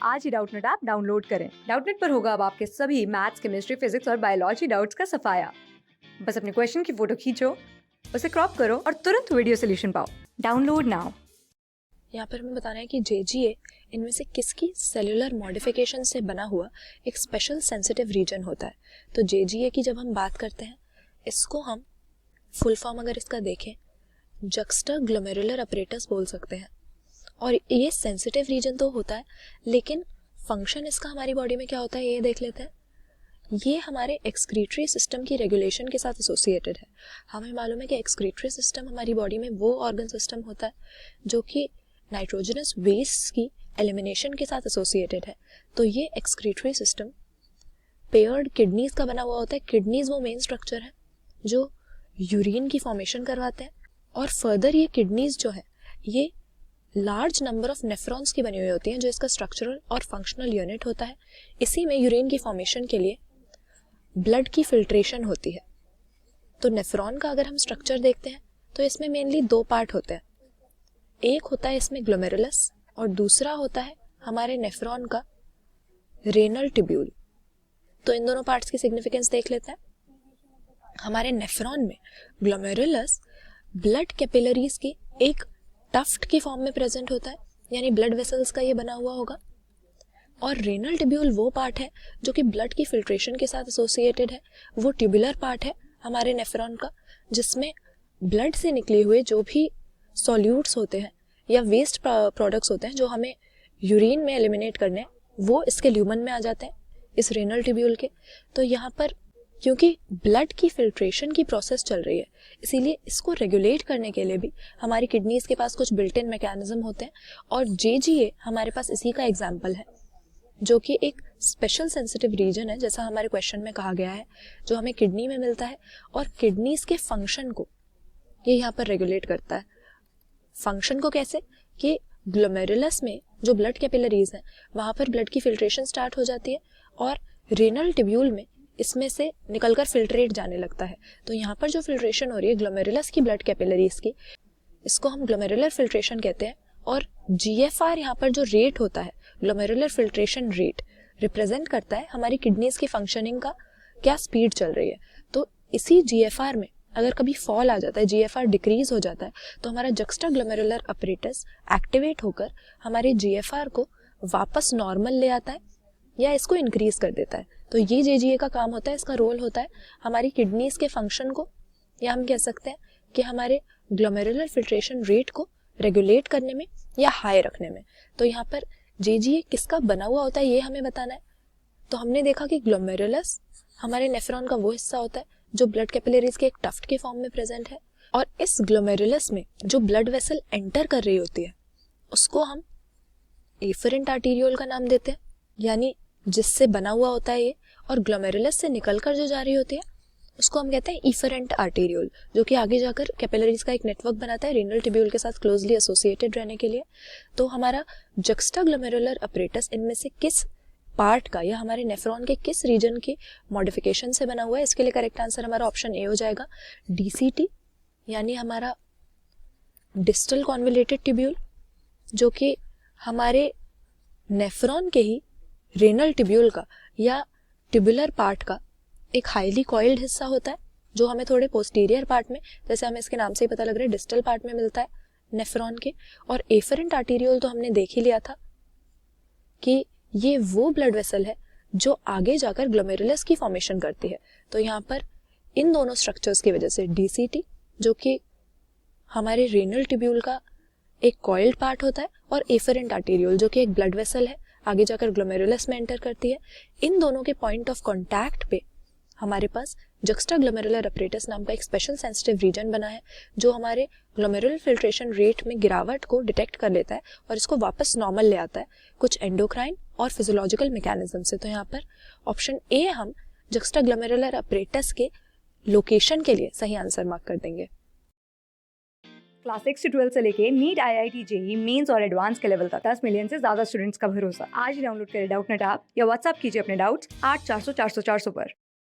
आज ही Doubtnut app download करें। Doubtnut पर होगा अब आपके सभी मैथ्स, केमिस्ट्री, फिजिक्स और बायोलॉजी डाउट्स का सफाया। बस अपने क्वेश्चन की फोटो खींचो, उसे क्रॉप करो और तुरंत वीडियो सोल्यूशन पाओ। Download now. यहाँ पर हमें बताना है कि JGA इनमें से किसकी सेलुलर मॉडिफिकेशन से बना हुआ एक स्पेशल सेंसिटिव रीजन होता है। तो JGA की जब हम बात करते हैं, इसको हम फुल फॉर्म अगर इसका देखें, जक्स्टा ग्लोमेरुलर अपरेटस बोल सकते हैं। और ये सेंसिटिव रीजन तो होता है, लेकिन फंक्शन इसका हमारी बॉडी में क्या होता है ये देख लेते हैं। ये हमारे एक्सक्रीटरी सिस्टम की रेगुलेशन के साथ एसोसिएटेड है। हमें मालूम है कि एक्सक्रीटरी सिस्टम हमारी बॉडी में वो ऑर्गन सिस्टम होता है जो कि नाइट्रोजनस वेस्ट की एलिमिनेशन के साथ एसोसिएटेड है। तो ये एक्सक्रीटरी सिस्टम पेयर्ड किडनीज का बना हुआ होता है। किडनीज वो मेन स्ट्रक्चर है जो यूरिन की फॉर्मेशन करवाते हैं, और फर्दर ये किडनीज जो है ये लार्ज नंबर ऑफ नेफ्रॉन्स की बनी हुई होती हैं, जो इसका स्ट्रक्चरल और फंक्शनल यूनिट होता है। इसी में यूरिन की फॉर्मेशन के लिए ब्लड की फिल्ट्रेशन होती है। तो नेफ्रॉन का अगर हम स्ट्रक्चर देखते हैं तो इसमें मेनली दो पार्ट होते हैं। एक होता है इसमें ग्लोमेरुलस और दूसरा होता है हमारे नेफ्रॉन का रेनल ट्यूब्यूल। तो इन दोनों पार्ट्स की सिग्निफिकेंस देख लेते हैं। हमारे नेफ्रॉन में ग्लोमेरुलस ब्लड कैपिलरीज की एक टफ्ट की फॉर्म में प्रेजेंट होता है, यानी ब्लड वेसल्स का ये बना हुआ होगा। और रेनल ट्यूब्यूल वो पार्ट है जो कि ब्लड की फिल्ट्रेशन के साथ एसोसिएटेड है। वो ट्यूबुलर पार्ट है हमारे नेफ्रॉन का, जिसमें ब्लड से निकले हुए जो भी सॉल्यूट्स होते हैं या वेस्ट प्रोडक्ट्स होते हैं जो हमें यूरिन में एलिमिनेट करने हैं, वो इसके ल्यूमन में आ जाते हैं, इस रेनल ट्यूब्यूल के। तो यहाँ पर क्योंकि ब्लड की फिल्ट्रेशन की प्रोसेस चल रही है, इसीलिए इसको रेगुलेट करने के लिए भी हमारी किडनीज के पास कुछ बिल्ट इन मैकेनिज्म होते हैं। और JGA हमारे पास इसी का एग्जाम्पल है, जो कि एक स्पेशल सेंसिटिव रीजन है, जैसा हमारे क्वेश्चन में कहा गया है, जो हमें किडनी में मिलता है और किडनीज के फंक्शन को ये यहाँ पर रेगुलेट करता है। फंक्शन को कैसे कि ग्लोमेरुलस में जो ब्लड कैपिलरीज हैं वहां पर ब्लड की फिल्ट्रेशन स्टार्ट हो जाती है और रेनल ट्यूब्यूल में इसमें से निकलकर फिल्ट्रेट जाने लगता है। तो यहाँ पर जो फिल्ट्रेशन हो रही है ग्लोमेरुलस की ब्लड कैपिलरीज की, इसको हम ग्लोमेरुलर फिल्ट्रेशन कहते हैं। और GFR यहाँ पर जो रेट होता है, ग्लोमेरुलर फिल्ट्रेशन रेट, रिप्रेजेंट करता है हमारी किडनीज की फंक्शनिंग का क्या स्पीड चल रही है। तो इसी GFR में अगर कभी फॉल आ जाता है, GFR डिक्रीज हो जाता है, तो हमारा जक्स्टा ग्लोमेरुलर अपरेटस एक्टिवेट होकर हमारे GFR को वापस नॉर्मल ले आता है या इसको इंक्रीज कर देता है। तो ये JGA का काम होता है, इसका रोल होता है हमारी किडनीज के फंक्शन को, या हम कह सकते हैं कि हमारे ग्लोमेरुलर फिल्ट्रेशन रेट को रेगुलेट करने में या हाई रखने में। तो यहाँ पर JGA किसका बना हुआ होता है ये हमें बताना है। तो हमने देखा कि ग्लोमेरुलस हमारे नेफ्रॉन का वो हिस्सा होता है जो ब्लड कैपिलरीज के एक टफ्ट के फॉर्म में प्रेजेंट है, और इस ग्लोमेरुलस में जो ब्लड वेसल एंटर कर रही होती है उसको हम एफरेंट आर्टीरियोल का नाम देते हैं, यानी जिससे बना हुआ होता है ये। और ग्लोमेरुलस से निकलकर जो जा रही होती है उसको हम कहते हैं इफरेंट आर्टीरियोल, जो कि आगे जाकर कैपिलरीज का एक नेटवर्क बनाता है रेनल ट्यूब्यूल के साथ क्लोजली एसोसिएटेड रहने के लिए। तो हमारा जक्स्टा ग्लोमेरुलर अपरेटस इनमें से किस पार्ट का या हमारे नेफ्रॉन के किस रीजन की मॉडिफिकेशन से बना हुआ है, इसके लिए करेक्ट आंसर हमारा ऑप्शन ए हो जाएगा, DCT, यानी हमारा डिस्टल कॉन्वोल्यूटेड ट्यूब्यूल, जो कि हमारे नेफ्रॉन के ही रेनल ट्यूब्यूल का या ट्यूबुलर पार्ट का एक हाईली कॉइल्ड हिस्सा होता है, जो हमें थोड़े पोस्टीरियर पार्ट में, जैसे हमें इसके नाम से ही पता लग रहा है, डिस्टल पार्ट में मिलता है नेफ्रॉन के। और एफरेंट आर्टीरियोल तो हमने देख ही लिया था कि ये वो ब्लड वेसल है जो आगे जाकर ग्लोमेरुलस की फॉर्मेशन करती है। तो यहाँ पर इन दोनों स्ट्रक्चर्स की वजह से DCT, जो कि हमारे रेनल ट्यूब्यूल का एक कॉइल्ड पार्ट होता है, और एफरेंट आर्टीरियोल जो कि एक ब्लड वेसल है, आगे जाकर ग्लोमेरुलस में एंटर करती है। इन दोनों के पॉइंट ऑफ कांटेक्ट पे हमारे पास जक्स्टा ग्लोमेरुलर अपरेटस नाम का एक स्पेशल सेंसिटिव रीजन बना है, जो हमारे ग्लोमेरुलर फिल्ट्रेशन रेट में गिरावट को डिटेक्ट कर लेता है और इसको वापस नॉर्मल ले आता है कुछ एंडोक्राइन और फिजियोलॉजिकल मैकेनिज्म से। तो यहाँ पर ऑप्शन ए हम जक्स्टा ग्लोमेरुलर अपरेटस के लोकेशन के लिए सही आंसर मार्क कर देंगे। क्लास 6 से 12 से लेके नीट, IIT, JEE मेंस और एडवांस के लेवल तक 10 मिलियन से ज्यादा स्टूडेंट्स का भरोसा। आज ही डाउनलोड करें डाउटनेट ऐप या व्हाट्सएप कीजिए अपने डाउट्स 8400 400 400 पर।